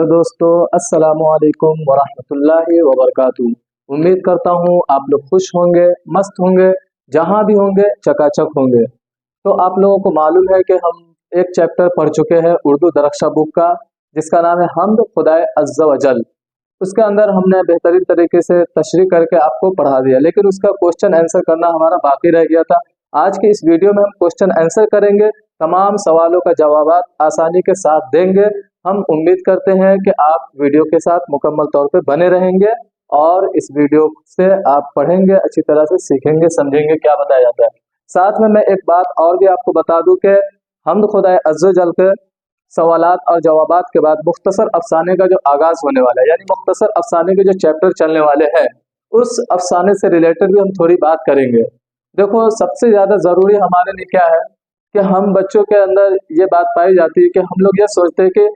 Hello दोस्तों, अस्सलामु अलैकुम वरहमतुल्लाहि वबरकातुहू। उम्मीद करता हूँ आप लोग खुश होंगे, मस्त होंगे, जहाँ भी होंगे चकाचक होंगे। तो आप लोगों को मालूम है कि हम एक चैप्टर पढ़ चुके हैं उर्दू दरख्शा बुक का, जिसका नाम है हम्द खुदाए अज़्ज़ा वजल। उसके अंदर हमने बेहतरीन तरीके से तशरीह करके आपको पढ़ा दिया, लेकिन उसका क्वेश्चन आंसर करना हमारा बाकी रह गया था। आज की इस वीडियो में हम क्वेश्चन आंसर करेंगे, तमाम सवालों का जवाब आसानी के साथ देंगे। हम उम्मीद करते हैं कि आप वीडियो के साथ मुकम्मल तौर पे बने रहेंगे और इस वीडियो से आप पढ़ेंगे, अच्छी तरह से सीखेंगे, समझेंगे क्या बताया जाता है। साथ में मैं एक बात और भी आपको बता दूं कि हम्द खुदाए अज़्ज़ा वजल के सवालात और जवाबात के बाद मुख्तसर अफसाने का जो आगाज होने वाला है, यानी मुख्तसर अफसाने के जो चैप्टर चलने वाले हैं, उस अफसाने से रिलेटेड भी हम थोड़ी बात करेंगे। देखो, सबसे ज्यादा जरूरी हमारे लिए क्या है कि हम बच्चों के अंदर ये बात पाई जाती है कि हम लोग ये सोचते हैं कि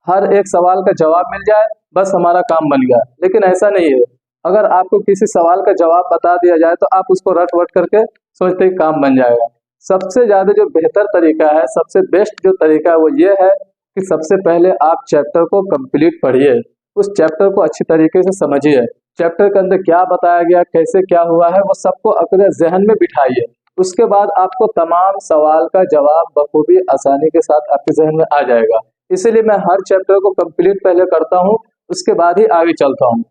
हर एक सवाल का जवाब मिल जाए, बस हमारा काम बन गया। लेकिन ऐसा नहीं है। अगर आपको किसी सवाल का जवाब बता दिया जाए तो आप उसको रट वट करके सोचते हैं काम बन जाएगा। सबसे ज्यादा जो बेहतर तरीका है, सबसे बेस्ट जो तरीका है वो ये है कि सबसे पहले आप चैप्टर को कंप्लीट पढ़िए, उस चैप्टर को अच्छी तरीके से समझिए। चैप्टर के अंदर क्या बताया गया, कैसे क्या हुआ है, वो सबको अपने जहन में बिठाइए। उसके बाद आपको तमाम सवाल का जवाब बखूबी आसानी के साथ आपके जहन में आ जाएगा। इसीलिए मैं हर चैप्टर को कंप्लीट पहले करता हूँ, उसके बाद ही आगे चलता हूँ।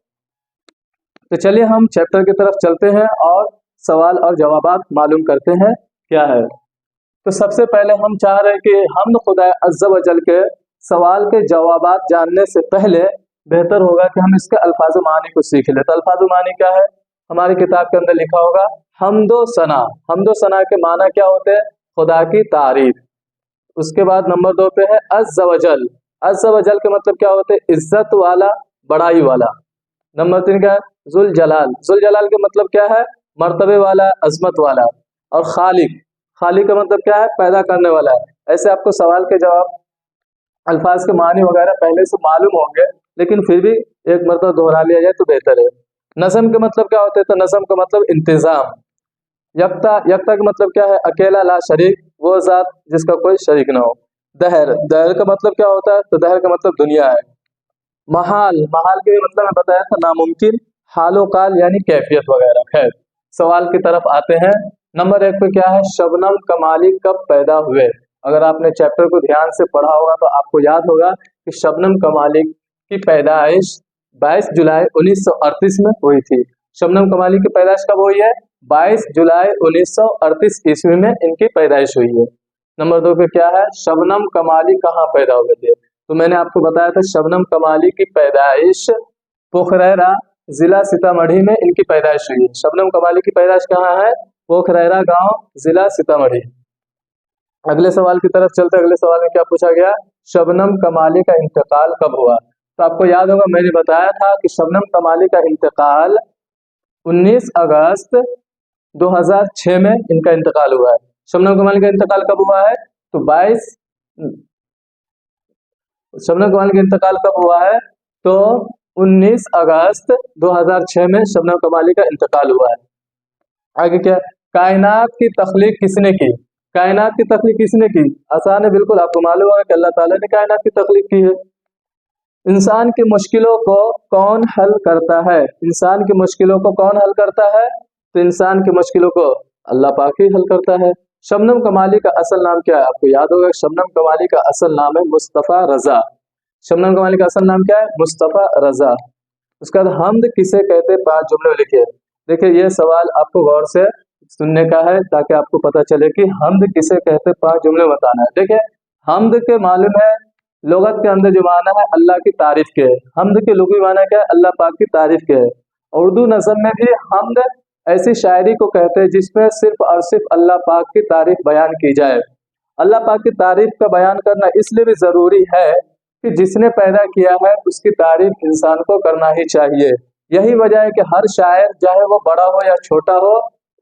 तो चलिए हम चैप्टर की तरफ चलते हैं और सवाल और जवाबात मालूम करते हैं क्या है। तो सबसे पहले हम चाह रहे हैं कि हम्द खुदाए अज़्ज़ा वजल के सवाल के जवाबात जानने से पहले बेहतर होगा कि हम इसके अल्फाज मानी को सीख लें। तो अल्फाज मानी क्या है, हमारी किताब के अंदर लिखा होगा हम्दो सना। हम्दो सना के माना क्या होते हैं? खुदा की तारीफ। उसके बाद नंबर 2 पे है अज़्ज़ा वजल। अज़्ज़ा वजल के मतलब क्या होते हैं? इज्जत वाला, बड़ाई वाला। नंबर 3 क्या है? जुल जलाल। जुल जलाल के मतलब क्या है? मर्तबे वाला, अजमत वाला। और खालिक। खालिक का मतलब क्या है? पैदा करने वाला है। ऐसे आपको सवाल के जवाब, अल्फाज के मानी वगैरह पहले से मालूम होंगे, लेकिन फिर भी एक मरतबा दोहरा लिया जाए तो बेहतर है। नज़म के मतलब क्या होते हैं? तो नज़म का मतलब इंतजाम। यकता। यकता का मतलब क्या है? अकेला, ला शरीक, वो ज़ात जिसका कोई शरीक ना हो। दहर। दहर का मतलब क्या होता है? तो दहर का मतलब दुनिया है। महाल। महाल के मतलब मैं बताया था नामुमकिन, हालो काल यानी कैफियत वगैरह। खैर, सवाल की तरफ आते हैं। नंबर 1 पे क्या है? शबनम कमाली कब पैदा हुए? अगर आपने चैप्टर को ध्यान से पढ़ा होगा तो आपको याद होगा कि शबनम कमाली की पैदाइश 22 जुलाई 1938 में हुई थी। शबनम कमाली की पैदाइश कब हुई है? 22 जुलाई 1938 ईस्वी में इनकी पैदाइश हुई है। नंबर 2 पे क्या है? शबनम कमाली कहाँ पैदा हुए थे? तो मैंने आपको बताया था शबनम कमाली की पैदाइश पोखरैरा जिला सीतामढ़ी में इनकी पैदाइश हुई है। शबनम कमाली की पैदाइश कहाँ है? पोखरैरा गांव, जिला सीतामढ़ी। अगले सवाल की तरफ चलते। अगले सवाल में क्या पूछा गया? शबनम कमाली का इंतकाल कब हुआ? तो आपको याद होगा मैंने बताया था कि शबनम कमाली का इंतकाल 19 अगस्त 2006 में इनका इंतकाल हुआ है। शबनम कमाली का इंतकाल कब हुआ है? तो 22 शबनम कमाली का इंतकाल कब हुआ है? तो 19 अगस्त 2006 में शबनम कमाली का इंतकाल हुआ है। आगे क्या? कायनात की तख्लीक किसने की? कायनात की तख्लीक किसने की? आसान है, बिल्कुल आपको मालूम होगा कि अल्लाह ताला ने कायनात की तख्लीक की है। इंसान की मुश्किलों को कौन हल करता है? इंसान की मुश्किलों को कौन हल करता है? तो इंसान की मुश्किलों को अल्लाह पाक ही हल करता है। शबनम कमाली का असल नाम क्या है? आपको याद होगा शबनम कमाली का असल नाम है मुस्तफ़ा रजा। शबनम कमाली का असल नाम क्या है? मुस्तफ़ा रजा। उसका बाद हम्द किसे कहते? 5 जुमले लिखे। देखिए, ये सवाल आपको गौर से सुनने का है ताकि आपको पता चले कि हम्द किसे कहते, 5 जुमले बताना है। देखिए, हम्द के मालूम है लुगत के अंदर जो माना है अल्लाह की तारीफ के है। हम्द के लुग़वी माना क्या है? अल्लाह पाक की तारीफ के है। उर्दू नज़म में भी हम्द ऐसी शायरी को कहते हैं जिसमें सिर्फ और सिर्फ अल्लाह पाक की तारीफ बयान की जाए। अल्लाह पाक की तारीफ का बयान करना इसलिए भी जरूरी है कि जिसने पैदा किया है उसकी तारीफ इंसान को करना ही चाहिए। यही वजह है कि हर शायर, चाहे वो बड़ा हो या छोटा हो,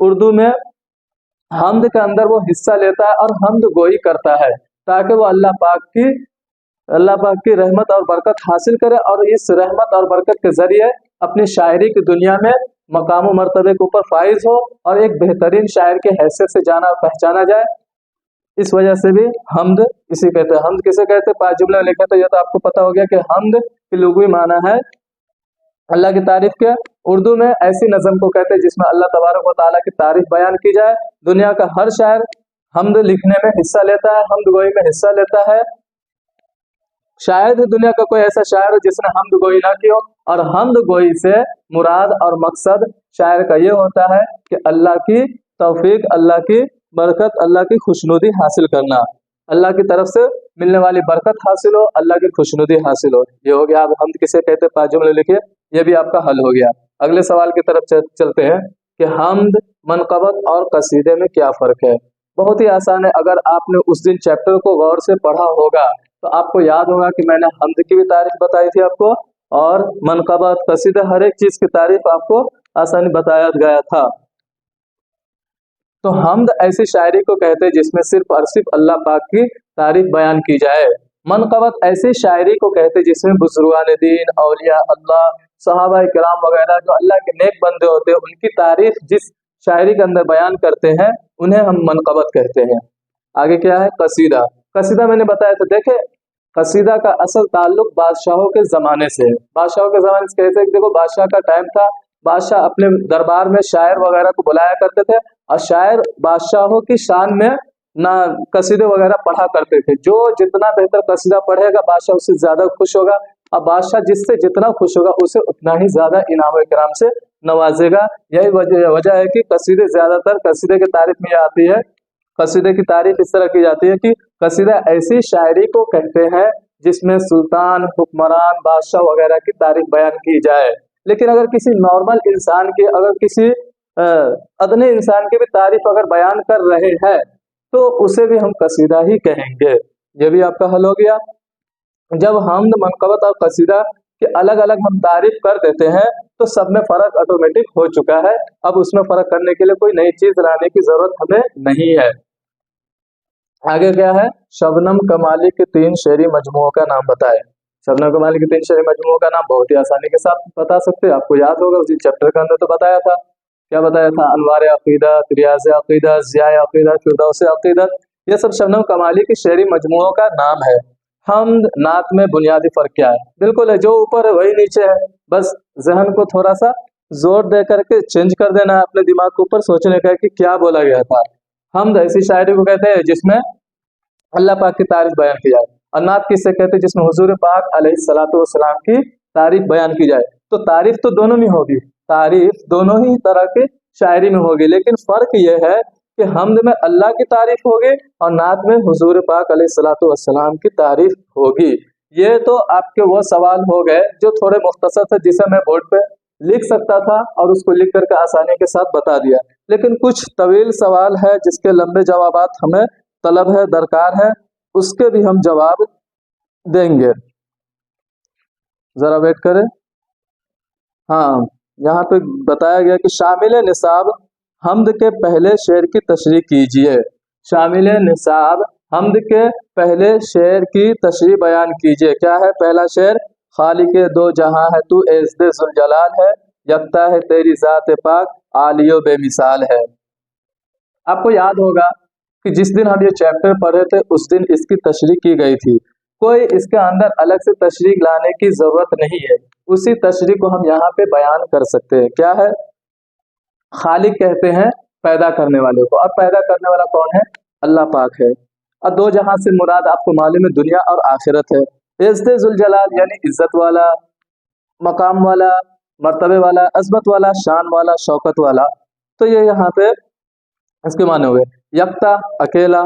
उर्दू में हम्द के अंदर वो हिस्सा लेता है और हम्द गोई करता है ताकि वो अल्लाह पाक की रहमत और बरकत हासिल करे और इस रहमत और बरकत के जरिए अपनी शायरी की दुनिया में मकाम मर्तबे के ऊपर फाइज हो और एक बेहतरीन शायर के हैसियत से जाना और पहचाना जाए। इस वजह से भी हम्द इसी कहते हैं। हम्द किसे कहते हैं? 5 जुमले लिखे तो ये तो आपको पता हो गया कि हम्द कि लुग़वी माना है अल्लाह की तारीफ के। उर्दू में ऐसी नज़म को कहते हैं जिसमें अल्लाह तबारक व तआला की तारीफ बयान की जाए। दुनिया का हर शायर हम्द लिखने में हिस्सा लेता है, हम्द गोई में हिस्सा लेता है। शायद ही दुनिया का कोई ऐसा शायर हो जिसने हम्द गोई ना की हो। और हम्द गोई से मुराद और मकसद शायर का ये होता है कि अल्लाह की तौफीक, अल्लाह की बरकत, अल्लाह की खुशनुदी हासिल करना, अल्लाह की तरफ से मिलने वाली बरकत हासिल हो, अल्लाह की खुशनुदी हासिल हो। ये हो गया। अब हम्द किसे कहते हैं, 5 जुमले लिखिए, ये भी आपका हल हो गया। अगले सवाल की तरफ चलते हैं कि हम्द, मनक़बत और कसीदे में क्या फ़र्क है। बहुत ही आसान है। अगर आपने उस दिन चैप्टर को गौर से पढ़ा होगा तो आपको याद होगा कि मैंने हम्द की भी तारीफ बताई थी आपको, और मनक़बत, कसीदे, हर एक चीज़ की तारीफ आपको आसानी बताया गया था। तो हम्द ऐसी शायरी को कहते हैं जिसमें सिर्फ और सिर्फ अल्लाह पाक की तारीफ बयान की जाए। मनक़बत ऐसी शायरी को कहते हैं जिसमें बुज़ुर्गान दीन, औलिया अल्लाह, सहाबा किराम वगैरह जो अल्लाह के नेक बंदे होते हैं उनकी तारीफ जिस शायरी के अंदर बयान करते हैं उन्हें हम मनक़बत कहते हैं। आगे क्या है, कसीदा। कसीदा मैंने बताया था, देखे कसीदा का असल ताल्लुक बादशाहों के ज़माने से है। बादशाहों के ज़माने से कहते हैं कि देखो बादशाह का टाइम था, बादशाह अपने दरबार में शायर वगैरह को बुलाया करते थे और शायर बादशाहों की शान में ना कसीदे वगैरह पढ़ा करते थे। जो जितना बेहतर कसीदा पढ़ेगा बादशाह उससे ज़्यादा खुश होगा, और बादशाह जिससे जितना खुश होगा उसे उतना ही ज़्यादा इनाम इकराम से नवाजेगा। यही वजह है कि कसीदे ज़्यादातर कसीदे की तारीफ में आती है। कसीदे की तारीफ इस तरह की जाती है कि कसीदा ऐसी शायरी को कहते हैं जिसमें सुल्तान, हुक्मरान, बादशाह वगैरह की तारीफ बयान की जाए। लेकिन अगर किसी नॉर्मल इंसान की, अगर किसी अदने इंसान की भी तारीफ अगर बयान कर रहे हैं तो उसे भी हम कसीदा ही कहेंगे। ये भी आपका हल हो गया। जब हम्द, मनक़बत और कसीदा के अलग अलग हम तारीफ कर देते हैं तो सब में फ़र्क ऑटोमेटिक हो चुका है। अब उसमें फ़र्क करने के लिए कोई नई चीज़ लाने की ज़रूरत हमें नहीं है। आगे क्या है, शबनम कमाली के 3 शेरी मजमुओं का नाम बताएं। शबनम कमाली के 3 शेरी मजमुओं का नाम बहुत ही आसानी के साथ बता सकते हैं। आपको याद होगा उसी चैप्टर के अंदर तो बताया था। क्या बताया था, अनवार अक़ीदत, रियाज़ अक़ीदत, ज़िया अक़ीदत, फिरदौस अक़ीदत, ये सब शबनम कमाली की शेरी मजमुओं का नाम है। हम्द, नात में बुनियादी फ़र्क क्या है? बिल्कुल है, जो ऊपर है वही नीचे है, बस जहन को थोड़ा सा जोर दे करके चेंज कर देना है, अपने दिमाग के ऊपर सोचने का है कि क्या बोला गया था। हम्द ऐसी शायरी को कहते हैं जिसमें अल्लाह पाक की तारीफ बयान की जाए, और नात किससे कहते हैं जिसमें हुजूर पाक अलैहिस्सलातु वस्सलाम की तारीफ बयान की जाए। तो तारीफ तो दोनों में होगी, तारीफ दोनों ही तरह की शायरी में होगी, लेकिन फ़र्क यह है कि हम्द में अल्लाह की तारीफ होगी और नात में हुजूर पाक अलैहिस्सलातु वस्सलाम की तारीफ होगी। ये तो आपके वो सवाल हो गए जो थोड़े मुख्तसर थे, जिसे मैं बोर्ड पे लिख सकता था और उसको लिख करके आसानी के साथ बता दिया। लेकिन कुछ तवील सवाल है जिसके लंबे जवाबात हमें तलब है, दरकार है, उसके भी हम जवाब देंगे। ज़रा वेट करें। हाँ, यहाँ पे बताया गया कि शामिल निसाब हम्द के पहले शेर की तशरीह कीजिए। शामिल निसाब हम्द के पहले शेर की तशरीह बयान कीजिए। क्या है पहला शेर? खालिक दो जहां है तू एज़्ज़े ज़ुल-जलाल है, यकता है तेरी ज़ात पाक आलियो बेमिसाल है। आपको याद होगा कि जिस दिन हम ये चैप्टर पढ़े थे उस दिन इसकी तशरीह की गई थी। कोई इसके अंदर अलग से तशरीह लाने की ज़रूरत नहीं है, उसी तशरीह को हम यहाँ पे बयान कर सकते हैं। क्या है? खालिक कहते हैं पैदा करने वाले को, और पैदा करने वाला कौन है? अल्लाह पाक है। और दो जहां से मुराद आपको मालूम है दुनिया और आखिरत है। इज़्ज़े ज़ुल जलाल यानी इज्जत वाला, मकाम वाला, मर्तबे वाला, अज़मत वाला, शान वाला, शौकत वाला। तो ये यहाँ पे इसके माने हुए। यकता अकेला,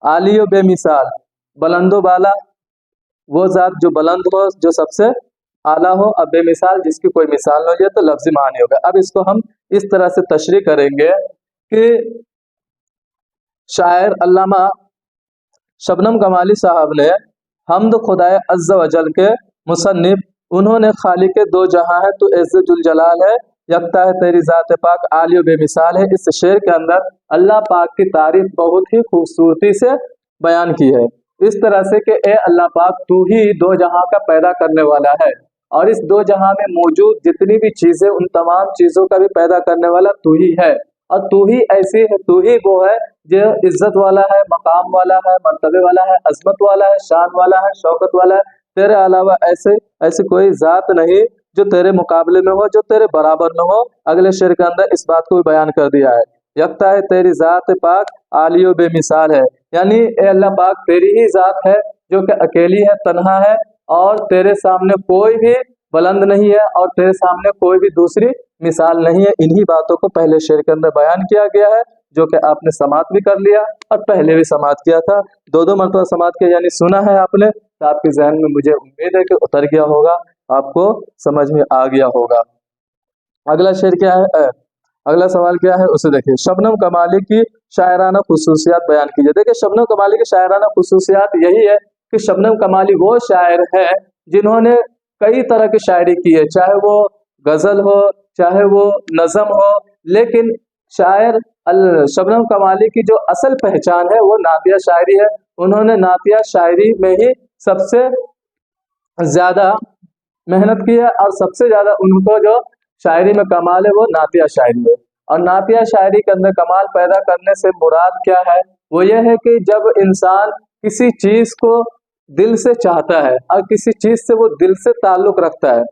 आलियो बेमिसाल बुलंदो बाला, वो ज़ात जो बुलंद हो, जो सबसे आला हो, अब बेमिसाल जिसकी कोई मिसाल न हो, ये तो लफ्ज़ी मानी होगा। अब इसको हम इस तरह से तशरीह करेंगे कि शायर अल्लामा शबनम कमाली साहब ने हम्द खुदाए अज़्ज़ व जल के मुसन्निफ, उन्होंने खालिक दो जहां है तो इज़्ज़े जुल जलाल है, यकता है तेरी ज़ात पाक आलियो बेमिसाल है, इस शेर के अंदर अल्लाह पाक की तारीफ बहुत ही खूबसूरती से बयान की है। इस तरह से कि ए अल्लाह पाक तू ही दो जहां का पैदा करने वाला है, और इस दो जहां में मौजूद जितनी भी चीज़ें उन तमाम चीज़ों का भी पैदा करने वाला तू ही है, और तू ही ऐसी है, तू ही वो है जो इज्जत वाला है, मकाम वाला है, मर्तबे वाला है, अजमत वाला है, शान वाला है, शौकत वाला है। तेरे अलावा ऐसी कोई ज़ात नहीं जो तेरे मुकाबले में हो, जो तेरे बराबर में हो। अगले शेर के अंदर इस बात को भी बयान कर दिया है, यकता है तेरी ज़ात पाक आलियो बेमिसाल है, यानी ए अल्लाह पाक तेरी ही ज़ात है जो कि अकेली है, तन्हा है, और तेरे सामने कोई भी बुलंद नहीं है और तेरे सामने कोई भी दूसरी मिसाल नहीं है। इन्हीं बातों को पहले शेर के अंदर बयान किया गया है, जो कि आपने समात भी कर लिया और पहले भी समात किया था, दो मरतबा समात किया, यानी सुना है आपने, तो आपके जहन में मुझे उम्मीद है कि उतर गया होगा, आपको समझ में आ गया होगा। अगला शेर क्या है, अगला सवाल क्या है उसे देखिए। शबनम कमाली की शायराना खुसूसियात बयान कीजिए। देखिए शबनम कमाली की शायराना खुसूसियात यही है कि शबनम कमाली वो शायर है जिन्होंने कई तरह की शायरी की है, चाहे वो गजल हो, चाहे वो नज़म हो, लेकिन शायर शबनम कमाली की जो असल पहचान है वो नातिया शायरी है। उन्होंने नातिया शायरी में ही सबसे ज़्यादा मेहनत की है और सबसे ज़्यादा उनको जो शायरी में कमाल है वो नातिया शायरी है। और नातिया शायरी के अंदर कमाल पैदा करने से मुराद क्या है, वो ये है कि जब इंसान किसी चीज़ को दिल से चाहता है और किसी चीज़ से वो दिल से ताल्लुक़ रखता है,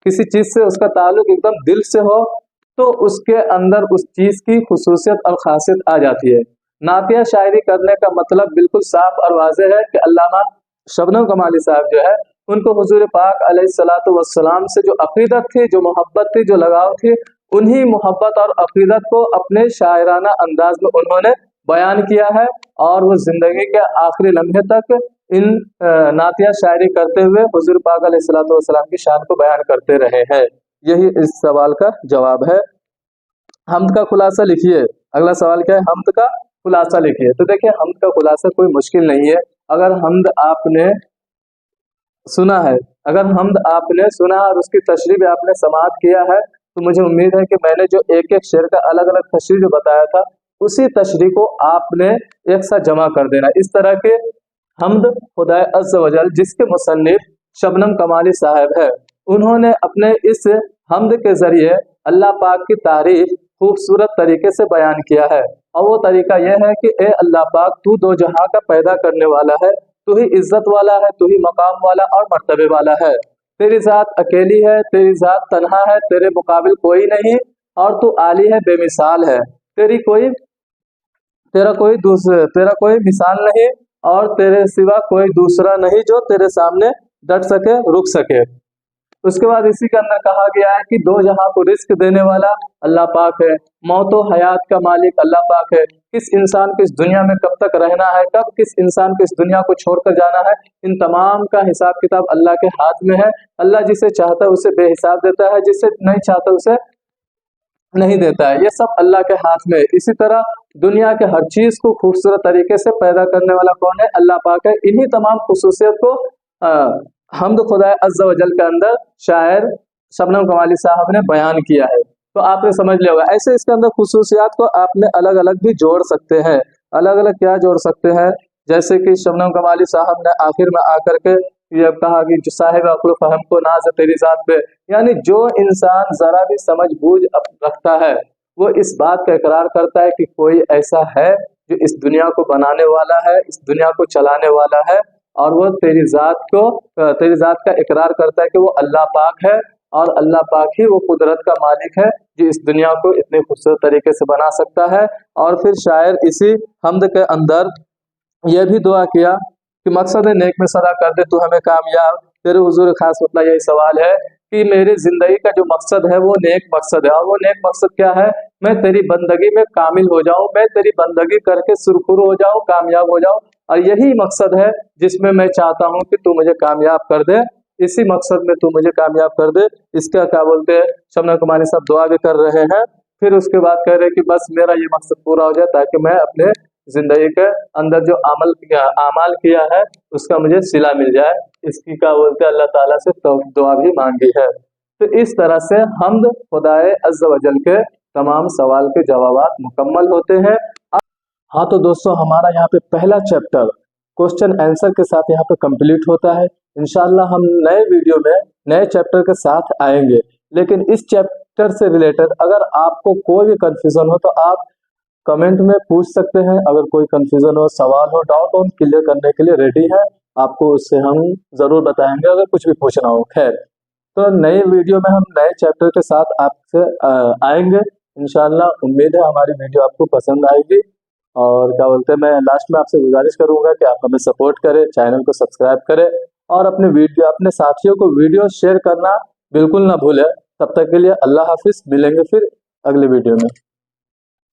किसी चीज़ से उसका ताल्लुक़ एकदम दिल से हो, तो उसके अंदर उस चीज़ की खुसूसियत और ख़ासियत आ जाती है। नातिया शायरी करने का मतलब बिल्कुल साफ और वाज़ेह है कि अल्लामा शबनम कमाली साहब जो है उनको हुजूर पाक अलैहिस्सलातु वस्सलाम से जो अक़ीदत थी, जो मोहब्बत थी, जो लगाव थी, उन्हीं मोहब्बत और अक़ीदत को अपने शायराना अंदाज में उन्होंने बयान किया है और वो ज़िंदगी के आखिरी लम्हे तक इन नातिया शायरी करते हुए हुजूर पाक अलैहिस्सलातु वस्सलाम की शान को बयान करते रहे हैं। यही इस सवाल का जवाब है। हम्द का खुलासा लिखिए। अगला सवाल क्या है, हम्द का खुलासा लिखिए। तो देखिए हम्द का खुलासा कोई मुश्किल नहीं है। अगर हम्द आपने सुना है, अगर हम्द आपने सुना और उसकी तशरीह भी आपने समाअत किया है, तो मुझे उम्मीद है कि मैंने जो एक एक शेर का अलग अलग तशरीह जो बताया था, उसी तशरीह को आपने एक साथ जमा कर देना। इस तरह के हम्द खुदा अज़्ज़ व जल जिसके मुसन्निफ शबनम कमाली साहब है, उन्होंने अपने इस हम्द के ज़रिए अल्लाह पाक की तारीफ खूबसूरत तरीके से बयान किया है। और वो तरीका यह है कि ए अल्लाह पाक, तू दो जहां का पैदा करने वाला है, तू ही इज्जत वाला है, तू ही मकाम वाला और मर्तबे वाला है। तेरी ज़ात अकेली है, तेरी ज़ात तन्हा है, तेरे मुकाबिल कोई नहीं, और तू आली है, बेमिसाल है, तेरा कोई मिसाल नहीं और तेरे सिवा कोई दूसरा नहीं जो तेरे सामने डट सके, रुक सके। उसके बाद इसी के अंदर कहा गया है कि दो जहां को रिस्क देने वाला अल्लाह पाक है, मौत व हयात का मालिक अल्लाह पाक है। किस इंसान को इस दुनिया में कब तक रहना है, कब किस इंसान को इस दुनिया को छोड़कर जाना है, इन तमाम का हिसाब किताब अल्लाह के हाथ में है। अल्लाह जिसे चाहता है उसे बेहिसाब देता है, जिसे नहीं चाहता उसे नहीं देता है। ये सब अल्लाह के हाथ में है। इसी तरह दुनिया के हर चीज़ को खूबसूरत तरीके से पैदा करने वाला कौन है, अल्लाह पाक है। इन्हीं तमाम खुसूसियत को हम्द खुदा अज़्ज़ व जल के अंदर शायर शबनम कमाली साहब ने बयान किया है। तो आपने समझ लिया होगा। ऐसे इसके अंदर खुसूसियात को आपने अलग अलग भी जोड़ सकते हैं। अलग अलग क्या जोड़ सकते हैं, जैसे कि शबनम कमाली साहब ने आखिर में आकर के ये कहा कि जो साहिब अक़्ल फ़हम को नाज है तेरी ज़ात पे, यानी जो इंसान ज़रा भी समझ बूझ रखता है वो इस बात का इकरार करता है कि कोई ऐसा है जो इस दुनिया को बनाने वाला है, इस दुनिया को चलाने वाला है, और वो तेरी ज़ात का इकरार करता है कि वो अल्लाह पाक है, और अल्लाह पाक ही वो कुदरत का मालिक है जो इस दुनिया को इतने खूबसूरत तरीके से बना सकता है। और फिर शायर इसी हम्द के अंदर यह भी दुआ किया कि मकसद नेक में सदा कर दे तू हमें कामयाब। तेरे हुजूर खास मतलब यही सवाल है कि मेरी ज़िंदगी का जो मकसद है वो नेक मकसद है, और वो नेक मकसद क्या है, मैं तेरी बंदगी में कामिल हो जाऊं, मैं तेरी बंदगी करके सुरखुर हो जाऊं, कामयाब हो जाऊं, और यही मकसद है जिसमें मैं चाहता हूं कि तू मुझे कामयाब कर दे, इसी मकसद में तू मुझे कामयाब कर दे। इसका क्या बोलते हैं, शबनम कमाली साहब दुआ भी कर रहे हैं। फिर उसके बाद कह रहे हैं कि बस मेरा ये मकसद पूरा हो जाए ताकि मैं अपने जिंदगी के अंदर जो आमाल किया है उसका मुझे सिला मिल जाए। इसकी क्या बोलते हैं, अल्लाह ताला से दुआ भी मांगी है। तो इस तरह से हम्द खुदाए अज़्ज़ व जल के तमाम सवाल के जवाबात मुकम्मल होते हैं। हाँ तो दोस्तों, हमारा यहाँ पे पहला चैप्टर क्वेश्चन आंसर के साथ यहाँ पे कंप्लीट होता है। इंशाल्लाह हम नए वीडियो में नए चैप्टर के साथ आएंगे। लेकिन इस चैप्टर से रिलेटेड अगर आपको कोई भी कंफ्यूजन हो तो आप कमेंट में पूछ सकते हैं। अगर कोई कंफ्यूजन हो, सवाल हो, डाउट हो, हम क्लियर करने के लिए रेडी हैं। आपको उससे हम ज़रूर बताएंगे अगर कुछ भी पूछना हो। खैर, तो नई वीडियो में हम नए चैप्टर के साथ आपसे आएंगे इंशाल्लाह। उम्मीद है हमारी वीडियो आपको पसंद आएगी। और क्या बोलते हैं, मैं लास्ट में आपसे गुजारिश करूंगा कि आप हमें सपोर्ट करें, चैनल को सब्सक्राइब करें और अपने साथियों को वीडियो शेयर करना बिल्कुल ना भूलें। तब तक के लिए अल्लाह हाफिज़, मिलेंगे फिर अगले वीडियो में।